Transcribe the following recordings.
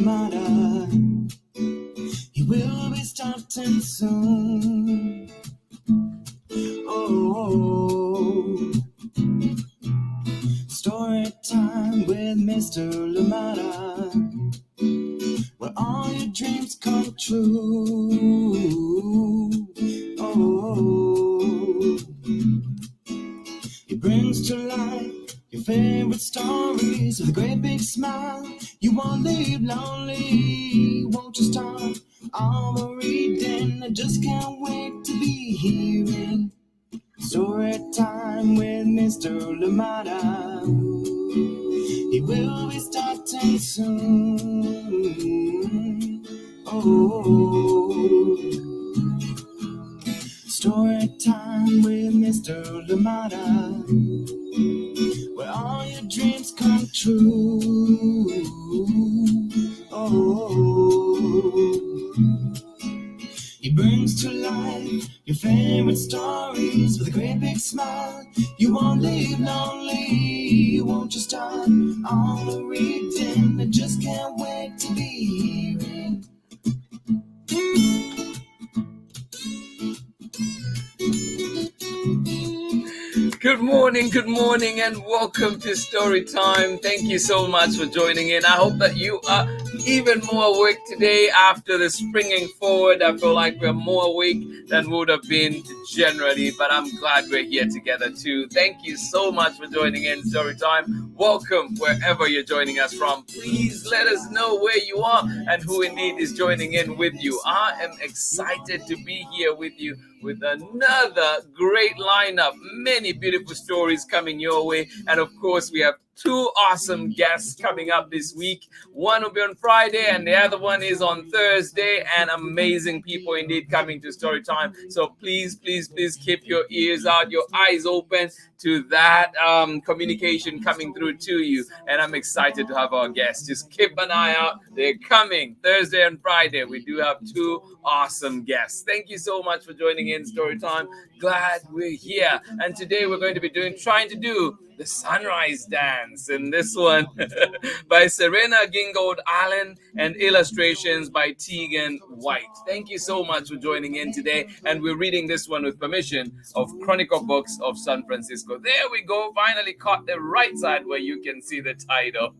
Lamada. He will be starting soon. Oh, story time with Mr. Lamada, where all your dreams come true. Oh, he brings to life your favorite stories with a great big smile. You won't leave lonely, won't you start all the reading? I just can't wait to be hearing story time with Mr. Lamada. He will be starting soon. Oh, story time with Mr. Lamada, where all your dreams come true. Oh, he brings to life your favorite stories with a great big smile. You won't leave lonely, won't you start all the reading? I just can't wait to be hearing. Good morning, and welcome to Story Time. Thank you so much for joining in. I hope that you are even more awake today after the springing forward. I feel like we're more awake than we would have been generally, but I'm glad we're here together too. Thank you so much for joining in Story Time. Welcome wherever you're joining us from. Please let us know where you are and who indeed is joining in with you. I am excited to be here with you with another great lineup. Many beautiful stories coming your way. And of course, we have two awesome guests coming up this week. One will be on Friday and the other one is on Thursday. And amazing people indeed coming to Story Time. So please keep your ears out, your eyes open to that communication coming through to you. And I'm excited to have our guests. Just keep an eye out. They're coming Thursday and Friday. We do have two awesome guests. Thank you so much for joining in Story Time. Glad we're here. And today we're going to be trying to do the sunrise dance, and this one by Serena Gingold Allen and illustrations by Teagan White. Thank you so much for joining in today, and we're reading this one with permission of Chronicle Books of San Francisco. There we go, finally caught the right side where you can see the title.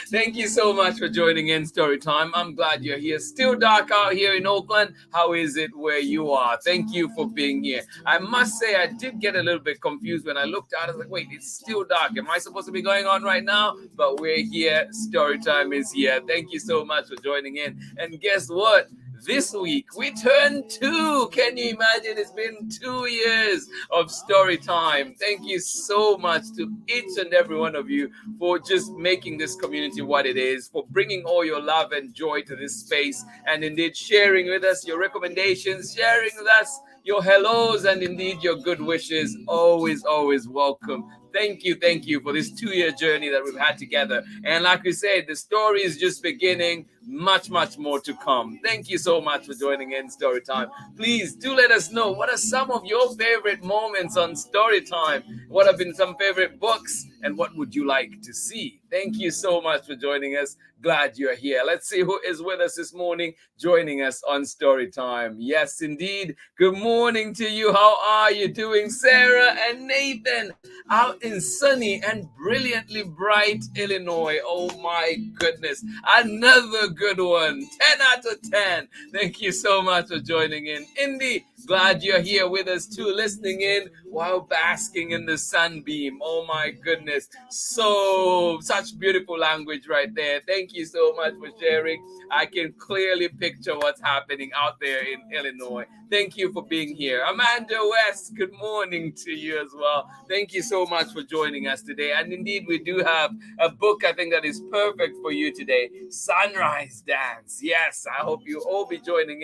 Thank you so much for joining in Story Time. I'm glad you're here. Still dark out here in Oakland. How is it where you are? Thank you for being here. I must say I did get a little bit confused when I looked out. I was like, wait, it's still dark. Am I supposed to be going on right now? But we're here. Story Time is here. Thank you so much for joining in. And guess what? This week, we turned 2. Can you imagine? It's been 2 years of Story Time. Thank you so much to each and every one of you for just making this community what it is, for bringing all your love and joy to this space, and indeed sharing with us your recommendations, sharing with us your hellos, and indeed your good wishes. Always welcome. Thank you for this 2-year journey that we've had together. And like we said, the story is just beginning. Much more to come. Thank you so much for joining in Story Time. Please do let us know, what are some of your favorite moments on Story Time? What have been some favorite books? And what would you like to see? Thank you so much for joining us. Glad you're here. Let's see who is with us this morning, joining us on Story Time. Yes, indeed. Good morning to you. How are you doing? Sarah and Nathan out in sunny and brilliantly bright Illinois. Oh my goodness. Another good one. 10 out of 10. Thank you so much for joining in. Indy, glad you're here with us too, listening in while basking in the sunbeam. Oh my goodness. Such beautiful language right there. Thank you so much for sharing. I can clearly picture what's happening out there in Illinois. Thank you for being here. Amanda West, good morning to you as well. Thank you so much for joining us today. And indeed, we do have a book I think that is perfect for you today, Sunrise Dance. Yes, I hope you all be joining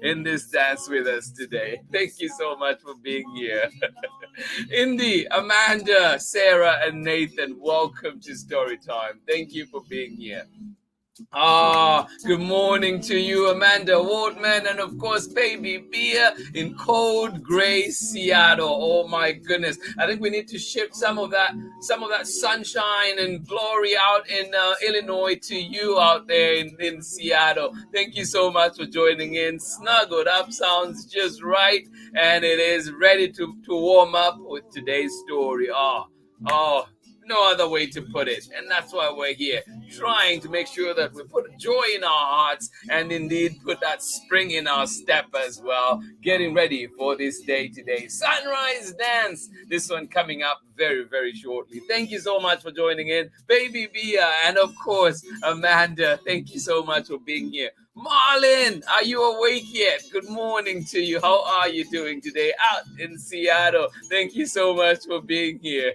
in this dance with us today. Thank you so much for being here. Indy, Amanda, Sarah, and Nathan, welcome to Story Time. Thank you for being here. Good morning to you, Amanda Waldman, and of course, Baby Bia in cold gray Seattle. Oh my goodness! I think we need to shift some of that sunshine and glory out in Illinois to you out there in Seattle. Thank you so much for joining in. Snuggled up sounds just right, and it is ready to warm up with today's story. Oh, no other way to put it. And that's why we're here, trying to make sure that we put joy in our hearts and indeed put that spring in our step as well. Getting ready for this day today. Sunrise Dance. This one coming up very, very shortly. Thank you so much for joining in. Baby Bia and of course, Amanda. Thank you so much for being here. Marlon, are you awake yet? Good morning to you. How are you doing today out in Seattle? Thank you so much for being here.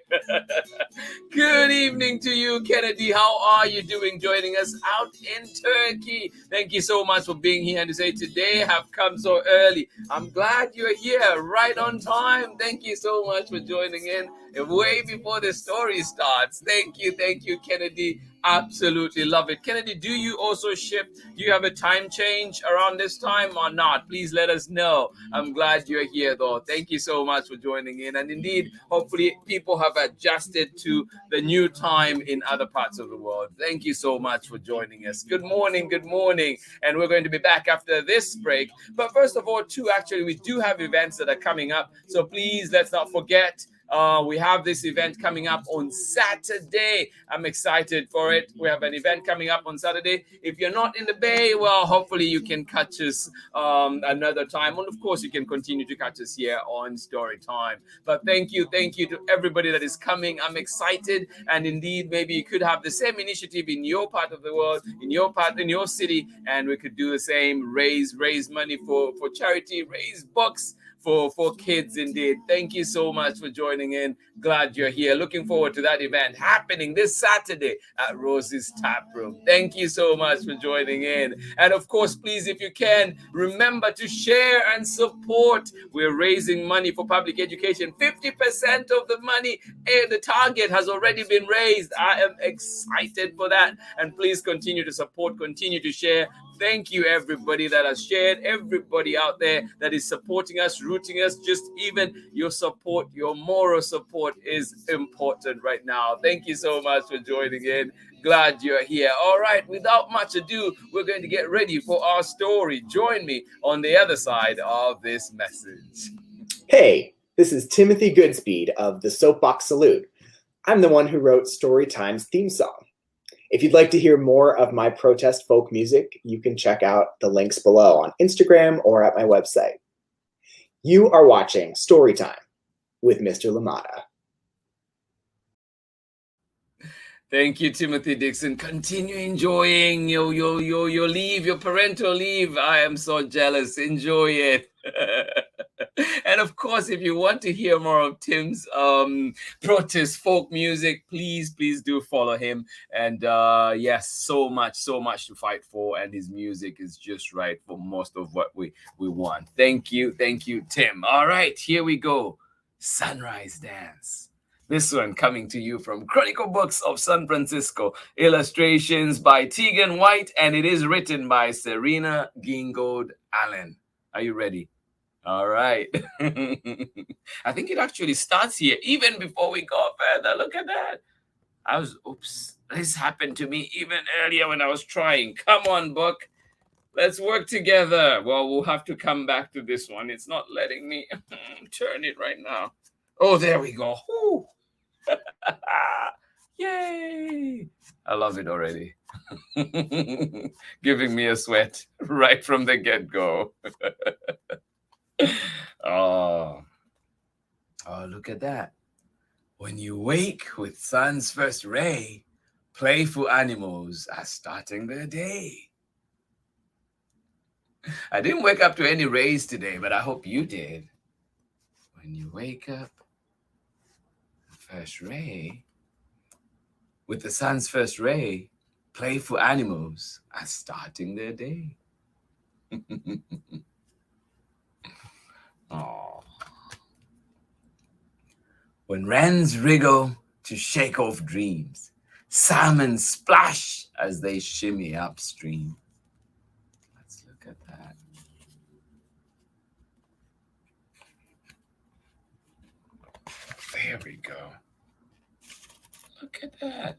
Good evening to you, Kennedy. How are you doing? Joining us out in Turkey. Thank you so much for being here and to say today have come so early. I'm glad you're here right on time. Thank you so much for joining in way before the story starts. Thank you, Kennedy. Absolutely love it. Kennedy, do you also shift? Do you have a time change around this time or not? Please let us know. I'm glad you're here though. Thank you so much for joining in. And indeed, hopefully people have adjusted to the new time in other parts of the world. Thank you so much for joining us. Good morning. And we're going to be back after this break. But first of all, actually, we do have events that are coming up. So please, let's not forget. We have this event coming up on Saturday. I'm excited for it. We have an event coming up on Saturday. If you're not in the Bay, well, hopefully you can catch us another time. And of course, you can continue to catch us here on Story Time. But thank you to everybody that is coming. I'm excited. And indeed, maybe you could have the same initiative in your part of the world, in your city, and we could do the same. Raise money for charity, raise books for kids indeed. Thank you so much for joining in. Glad you're here. Looking forward to that event happening this Saturday at Rosie's Tap Room. Thank you so much for joining in. And of course, please, if you can, remember to share and support. We're raising money for public education. 50% of the money, the target has already been raised. I am excited for that. And please continue to support, continue to share. Thank you, everybody that has shared, everybody out there that is supporting us, rooting us. Just even your support, your moral support is important right now. Thank you so much for joining in. Glad you're here. All right, without much ado, we're going to get ready for our story. Join me on the other side of this message. Hey, this is Timothy Goodspeed of the Soapbox Salute. I'm the one who wrote Storytime's theme song. If you'd like to hear more of my protest folk music, you can check out the links below on Instagram or at my website. You are watching Storytime with Mr. LaMotta. Thank you, Timothy Dixon. Continue enjoying your leave, your parental leave. I am so jealous. Enjoy it. And of course, if you want to hear more of Tim's protest folk music, please do follow him. And yes, so much to fight for, and his music is just right for most of what we want. Thank you, Tim. All right, here we go. Sunrise Dance. This one coming to you from Chronicle Books of San Francisco. Illustrations by Teagan White, and it is written by Serena Gingold Allen. Are you ready? All right. I think it actually starts here, even before we go further. Look at that. Oops. This happened to me even earlier when I was trying. Come on, book. Let's work together. Well, we'll have to come back to this one. It's not letting me turn it right now. Oh, there we go. Whew. Yay! I love it already. Giving me a sweat right from the get-go. Oh, look at that. When you wake with sun's first ray, playful animals are starting their day. I didn't wake up to any rays today, but I hope you did. When you wake up, first ray, with the sun's first ray, playful animals are starting their day. Oh. When wrens wriggle to shake off dreams, Salmon splash as they shimmy upstream. Let's look at that. There we go. Look at that.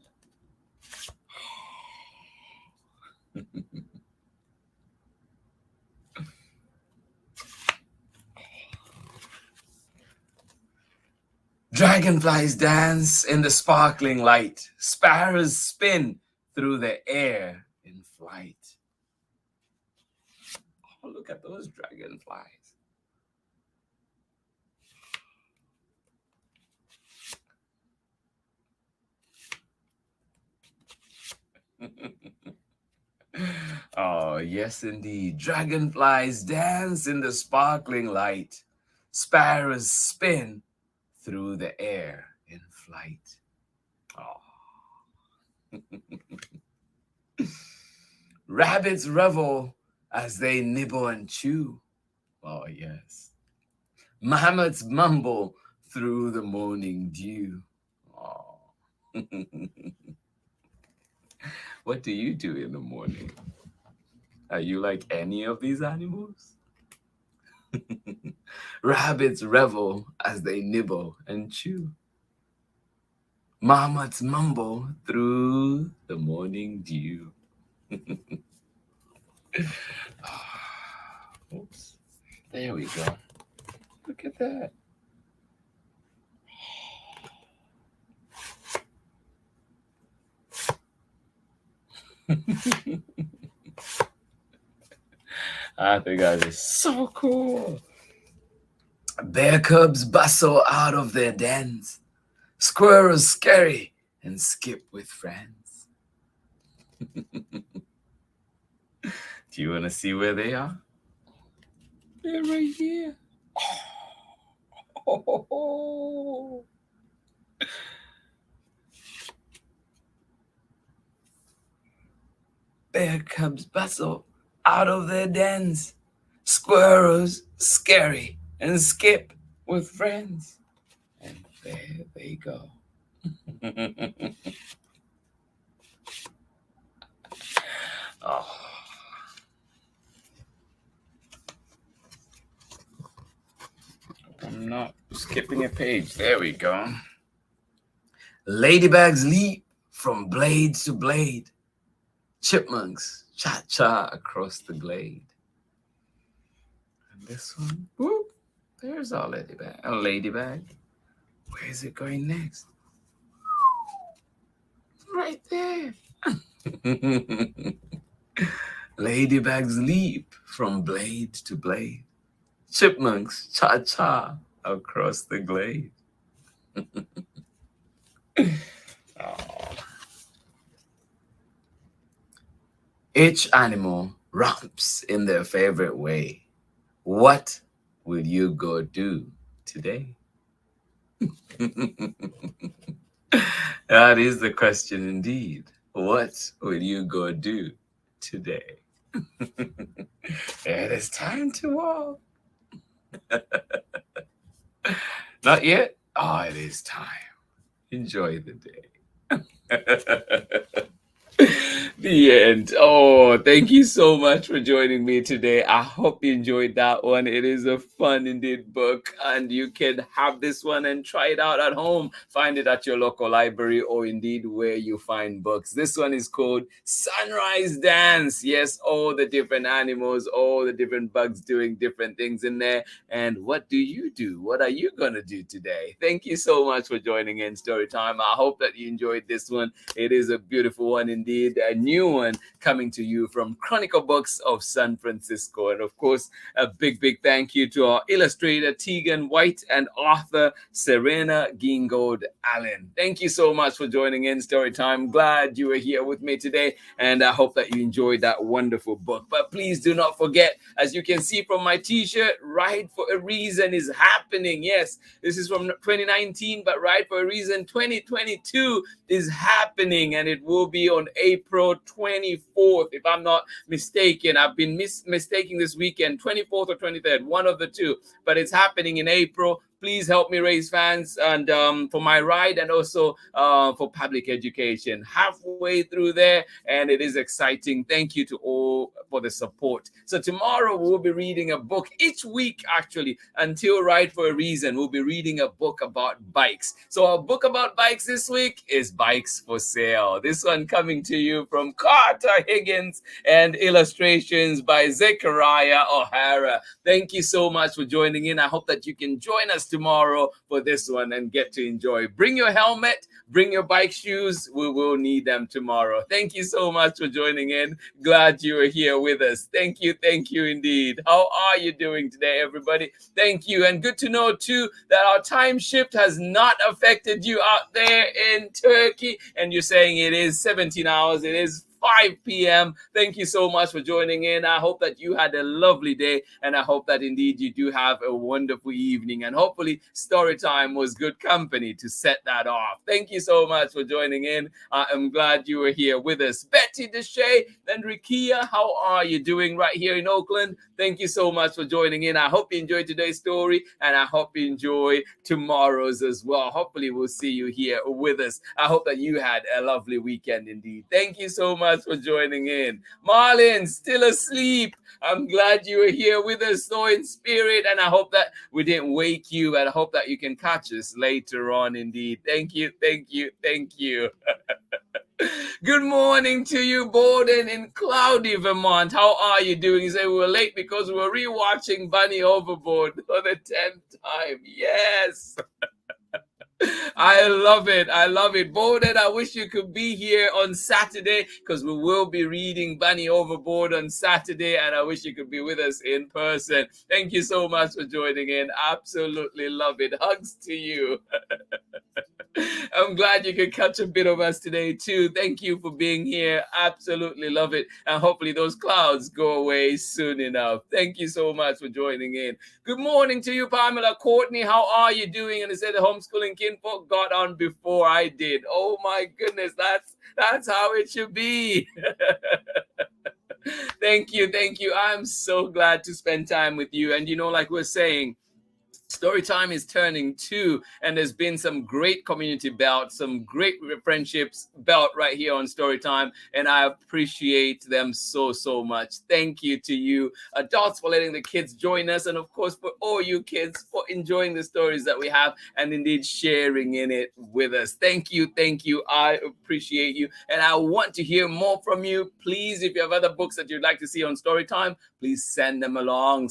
Dragonflies dance in the sparkling light. Sparrows spin through the air in flight. Oh, look at those dragonflies. Oh, yes, indeed. Dragonflies dance in the sparkling light. Sparrows spin through the air in flight. Oh. Rabbits revel as they nibble and chew. Oh, yes. Mammoths mumble through the morning dew. Oh. What do you do in the morning? Are you like any of these animals? Rabbits revel as they nibble and chew. Mammoths mumble through the morning dew. Oops. There we go. Look at that. I think that is so cool. Bear cubs bustle out of their dens. Squirrels scurry and skip with friends. Do you want to see where they are? They're right here. Oh. Bear cubs bustle out of their dens. Squirrels scurry and skip with friends. And there they go. Oh. I'm not skipping a page. There we go. Ladybugs leap from blade to blade. Chipmunks cha-cha across the glade. And this one, whoop, there's our ladybug. A ladybug. Where is it going next? Right there. Ladybugs leap from blade to blade. Chipmunks cha-cha across the glade. Oh. Each animal romps in their favorite way. What will you go do today? That is the question indeed. What will you go do today? It is time to walk. Not yet? Oh, it is time. Enjoy the day. The end. Oh, thank you so much for joining me today. I hope you enjoyed that one. It is a fun indeed book, and you can have this one and try it out at home. Find it at your local library or indeed where you find books. This one is called Sunrise Dance. Yes, all the different animals, all the different bugs doing different things in there. And what do you do? What are you going to do today? Thank you so much for joining in Storytime. I hope that you enjoyed this one. It is a beautiful one indeed. A new one coming to you from Chronicle Books of San Francisco. And of course, a big thank you to our illustrator Teagan White and author Serena Gingold Allen. Thank you so much for joining in Storytime. Glad you were here with me today, and I hope that you enjoyed that wonderful book. But please do not forget, as you can see from my t-shirt, Ride for a Reason is happening. Yes, this is from 2019, but Ride for a Reason 2022 is happening, and it will be on April 24th, if I'm not mistaken. I've been mistaking this weekend, 24th or 23rd, one of the two, but it's happening in April please help me raise funds and for my ride and also for public education. Halfway through there, and it is exciting. Thank you to all for the support. So tomorrow we'll be reading a book each week, actually, until Ride for a Reason. We'll be reading a book about bikes. So our book about bikes this week is Bikes for Sale. This one coming to you from Carter Higgins and illustrations by Zechariah O'Hara. Thank you so much for joining in. I hope that you can join us tomorrow for this one and get to enjoy. Bring your helmet, bring your bike shoes. We will need them tomorrow. Thank you so much for joining in. Glad you are here with us. Thank you indeed. How are you doing today, everybody? Thank you. And good to know too that our time shift has not affected you out there in Turkey. And you're saying it is 17 hours. It is 5 p.m. Thank you so much for joining in. I hope that you had a lovely day, and I hope that indeed you do have a wonderful evening, and hopefully story time was good company to set that off. Thank you so much for joining in. I am glad you were here with us. Betty Deshay and Rikia, how are you doing right here in Oakland? Thank you so much for joining in. I hope you enjoyed today's story, and I hope you enjoy tomorrow's as well. Hopefully we'll see you here with us. I hope that you had a lovely weekend indeed. Thank you so much for joining in. Marlon, still asleep. I'm glad you were here with us, so in spirit, and I hope that we didn't wake you, and I hope that you can catch us later on indeed. Thank you. Good morning to you, Borden in cloudy Vermont. How are you doing? You say we were late because we were rewatching Bunny Overboard for the 10th time. Yes. I love it. Borden, I wish you could be here on Saturday because we will be reading Bunny Overboard on Saturday, and I wish you could be with us in person. Thank you so much for joining in. Absolutely love it. Hugs to you. I'm glad you could catch a bit of us today too. Thank you for being here. Absolutely love it. And hopefully those clouds go away soon enough. Thank you so much for joining in. Good morning to you, Pamela Courtney. How are you doing? And they said the homeschooling kinfolk got on before I did. Oh my goodness, that's how it should be. Thank you. I'm so glad to spend time with you. And like we're saying, Storytime is turning 2, and there's been some great community built, some great friendships built right here on Storytime, and I appreciate them so much. Thank you to you adults for letting the kids join us, and of course for all you kids for enjoying the stories that we have and indeed sharing in it with us. Thank you. I appreciate you, and I want to hear more from you. Please, if you have other books that you'd like to see on Storytime, please send them along.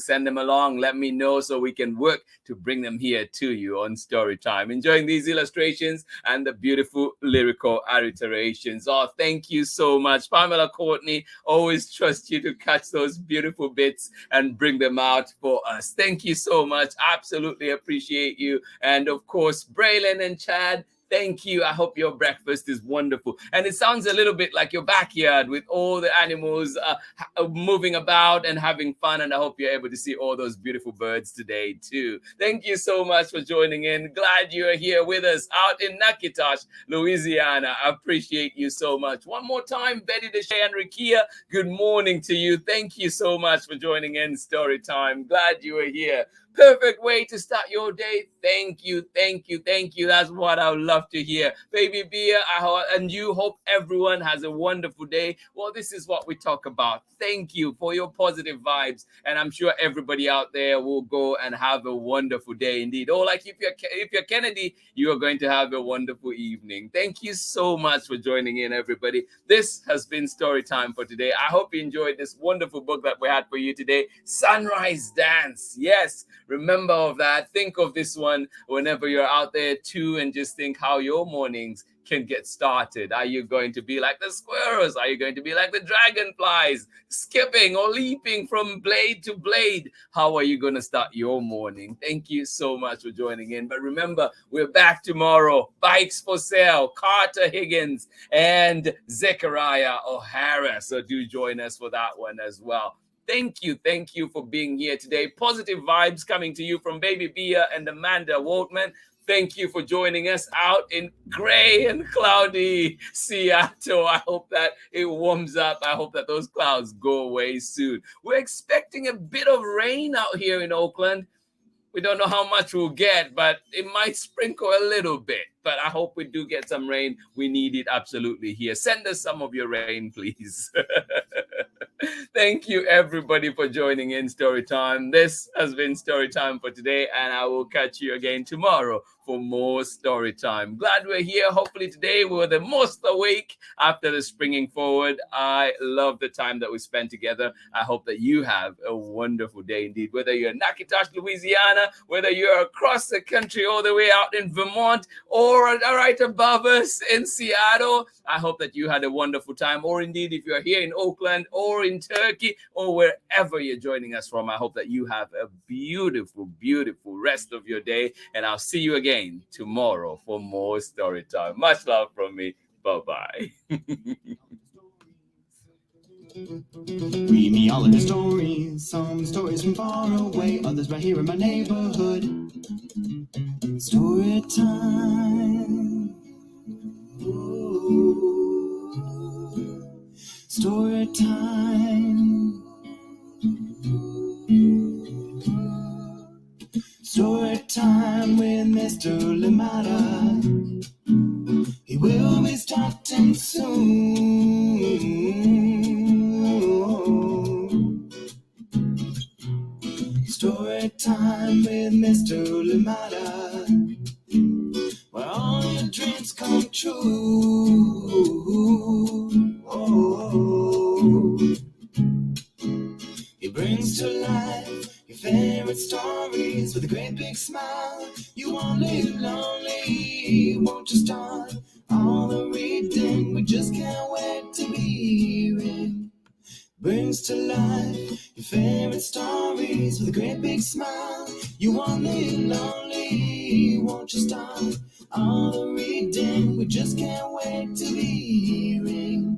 Let me know so we can work to bring them here to you on Storytime. Enjoying these illustrations and the beautiful lyrical alliterations. Oh, thank you so much, Pamela Courtney. Always trust you to catch those beautiful bits and bring them out for us. Thank you so much. Absolutely appreciate you. And of course, Braylon and Chad, thank you. I hope your breakfast is wonderful. And it sounds a little bit like your backyard with all the animals moving about and having fun. And I hope you're able to see all those beautiful birds today too. Thank you so much for joining in. Glad you are here with us out in Nakitosh, Louisiana. I appreciate you so much. One more time, Betty Deshay and Rikia, good morning to you. Thank you so much for joining in Storytime. Glad you are here. Perfect way to start your day. Thank you. That's what I would love to hear. Baby Bia, and you hope everyone has a wonderful day. Well, this is what we talk about. Thank you for your positive vibes. And I'm sure everybody out there will go and have a wonderful day indeed. Oh, like if you're Kennedy, you are going to have a wonderful evening. Thank you so much for joining in, everybody. This has been Storytime for today. I hope you enjoyed this wonderful book that we had for you today, Sunrise Dance. Yes. Remember of that. Think of this one whenever you're out there too, and just think how your mornings can get started. Are you going to be like the squirrels? Are you going to be like the dragonflies, skipping or leaping from blade to blade? How are you going to start your morning? Thank you so much for joining in. But remember, we're back tomorrow. Bikes for Sale, Carter Higgins and Zechariah O'Hara. So do join us for that one as well. Thank you for being here today. Positive vibes coming to you from Baby Bia and Amanda Waltman. Thank you for joining us out in gray and cloudy Seattle. I hope that it warms up. I hope that those clouds go away soon. We're expecting a bit of rain out here in Oakland. We don't know how much we'll get, but it might sprinkle a little bit. But I hope we do get some rain. We need it absolutely here. Send us some of your rain, please. Thank you, everybody, for joining in Storytime. This has been Storytime for today, and I will catch you again tomorrow for more Storytime. Glad we're here. Hopefully today we were the most awake after the springing forward. I love the time that we spent together. I hope that you have a wonderful day indeed. Whether you're in Natchitoches, Louisiana, whether you're across the country all the way out in Vermont, or right above us in Seattle, I hope that you had a wonderful time. Or indeed, if you're here in Oakland or in Turkey or wherever you're joining us from, I hope that you have a beautiful, beautiful rest of your day. And I'll see you again tomorrow for more story time. Much love from me. Bye-bye. Read me all of your stories, some stories from far away, others right here in my neighborhood. Story time. Ooh. Story time. Story time with Mr. Limata. He will be starting soon. Story time with Mr. Limata, where all your dreams come true. Oh, he brings to life your favorite stories with a great big smile. You won't live lonely, won't you start all the reading? We just can't wait to be hearing. Brings to life your favorite stories with a great big smile. You won't live lonely, won't you start all the reading? We just can't wait to be hearing.